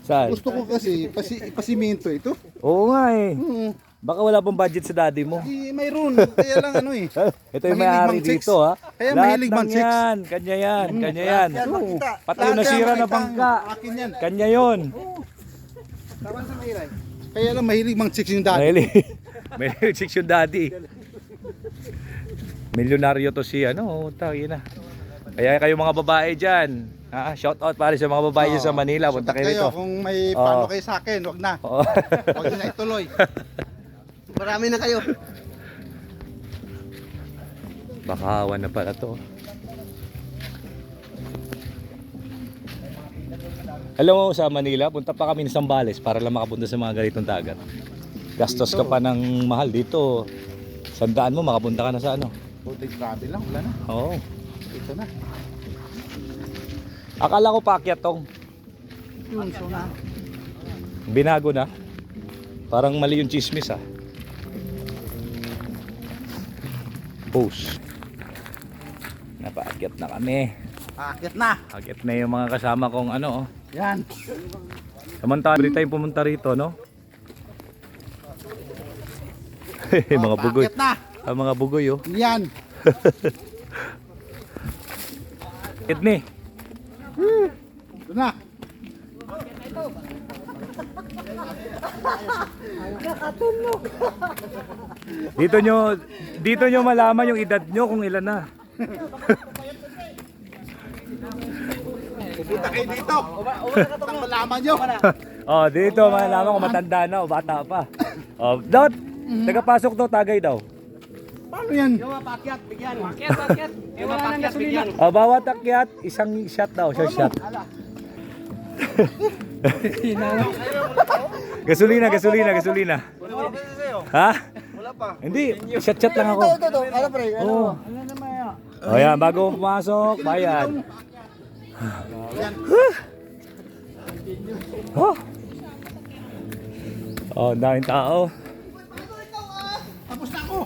Saan? Gusto ko kasi ipasimento ito. Oo nga eh. Baka wala pang budget sa daddy mo. Mayroon. Kaya lang ano eh. Ito yung Mahilig may-ari mang-chicks. dito ha. Kaya Lahat mahilig ng mang-chicks. yan. Kanya yan. Kanya yan. Pati Lahat yung nasira yan, na makita bangka. akin yan. Kanya yun. Kaya lang mahilig mang chicks yung dati. May chicks yung daddy. Milyonaryo to si ano. Tawag na. Kaya kayo mga babae dyan. Shout out para sa mga babae dyan sa Manila. Punta kayo rito. Kung may paano kayo sa akin, wag na. Oo. Wag na ituloy. Marami na kayo. Bakawan na pala to. Alam mo sa Manila, punta pa kami ng Zambales para lang makapunta sa mga ganitong dagat. Gastos ka pa ng mahal dito. Sandaan mo, makapunta ka na sa ano. Buti grabe lang, wala na. Oo. Ito na. Akala ko paakyat tong. Yun, so na. Binago na. Parang mali yung chismis ah. Post. Napaakyat na kami. Aakyat na. Akyat na yung mga kasama kong ano oh. Yan. Samantala, every time pumunta rito, no? Mga bugoy. Aakyat na. Ang mga bugoy, oh. Yan. Kidney. Ito na. Dito nyo malaman yung edad nyo kung ilan na. Pupunta kayo dito. Ang malaman nyo. Oh, dito malaman kung matanda na o bata pa. Oh, dapat tagapasok daw, tagay daw. Paano yan? Yung mga pakyat, bigyan. Pakyat. Yung mga pakyat, bigyan. Oh, bawat akyat, isang shot daw, shot. Gasolina. Ha? Wala pa. Hindi, shot lang ako. Ito. Ano pre? Oo. Oh, yan, bago pumasok, bayad. Oh. Oh, daming tao. Tapos na ako.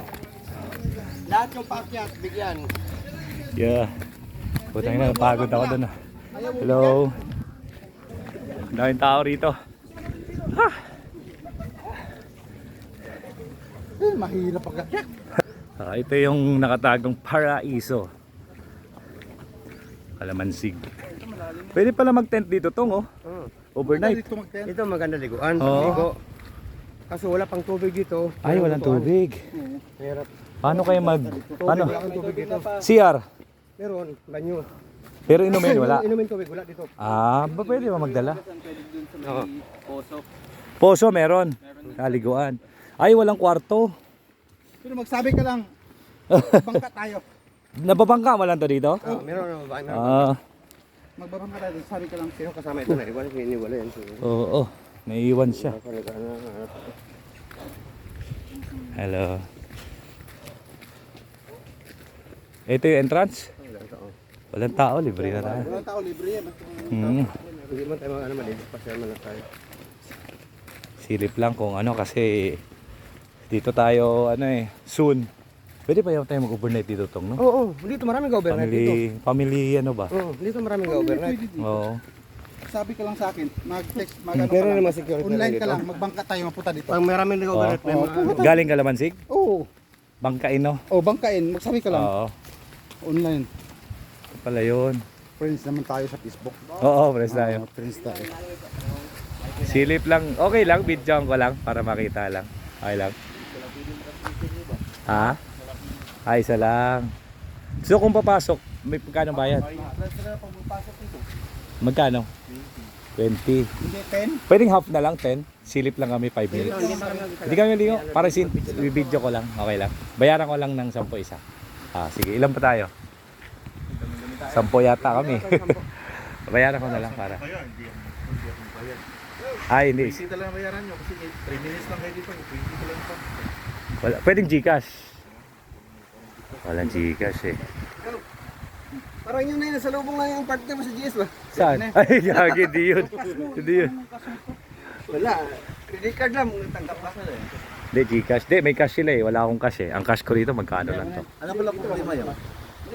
Lahat yung pakyat, bigyan. Yeah. Putang ina, napagod ako doon. Hello. Daming tao rito. Mahirap pagkakyak. Ito yung nakatagong paraiso. Kalamansig. Pwede pala mag-tent dito tong oh. Overnight. Ito maganda liguan. Oo. Ligo. Kaso wala pang tubig dito. Ay, walang tubig. Hirap. Paano kayo mag... Ano? Wala kang tubig dito. CR. Meron, banyo. Pero inumin wala. Inumin tubig, wala dito. Ba pwede ba magdala? Oo. Poso meron. Kaliguan. Ay, walang kwarto. Pero magsabi ka lang. Bangka tayo. Nababangka mo lang to dito? Meron. Magbabangka tayo. Sabi ka lang. Sino kasama ito na? Iwan, iniwala yan. Oo. Naiiwan siya. Hello. Ito yung entrance? Walang tao, libre na tayo. Walang tao, libre yan. Hindi man tayo malinis. Pasyal man lang tayo. Silip lang kung ano kasi dito tayo soon. Pwede pa tayo mag-overnight dito tong no? Oo, dito maraming ga-overnight dito. Family ano ba? Oo, dito maraming ga-overnight. Oo. Sabi ka lang sa akin. Mag-text. Pero naman security Online ka dito. lang. Magbangka tayo. Mapunta dito. Pag maraming ga-overnight, may mga Galing Kalamansig? Oo. Bangkain no? Bangkain. Magsabi ka lang. Oo. Online. Ito pala yun. Friends naman tayo sa Facebook. Oo, press tayo. Friends tayo. Silip lang. Okay lang, videoan ko lang para makita lang. Okay lang. Ha? Ay, isa lang. So kung papasok, may pagkano bayad? Magkano? 20. Hindi, 10. Pwedeng half na lang, 10. Silip lang kami, 5 minutes. Hindi kami ligo. Para video ko lang. Okay lang. Bayaran ko lang ng 10 isa. Sige. Ilan pa tayo? 10 yata kami. Bayaran ko na lang para. Ay, hindi. 20 lang bayaran nyo kasi 3 minutes lang kayo dito. 20 lang pa. Wala. Pwedeng Gcash. Walang Gcash eh. Parang yun na yun, nasa lubong lang yung partner mo sa GS ba? Saan? Ay, gagi, hindi yun. Hindi yun. Wala, credit card lang, tanggap ka. Hindi, Gcash. Hindi, may cash sila eh. Wala akong cash eh. Ang cash ko rito, magkano lang to. Ano pala problema yun?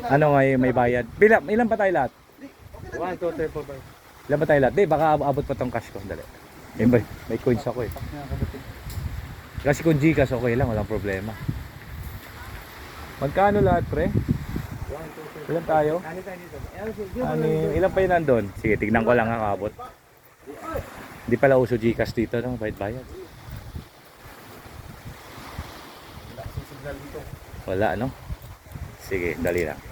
Ano nga yung may bayad? Ilan pa tayo lahat? 1, 2, 3, 4, 5. Ilan ba tayo lahat? Di, baka abot pa tong cash ko. Dali. May coins ako eh. Kasi kung Gcash okay lang, walang problema. Magkano lahat, pre? Ilan tayo? Ilan pa yun nandun? Sige, tignan ko lang ang abot. Hindi pala uso Gcash dito, no? Bayad. Wala, no? Sige, dali lang.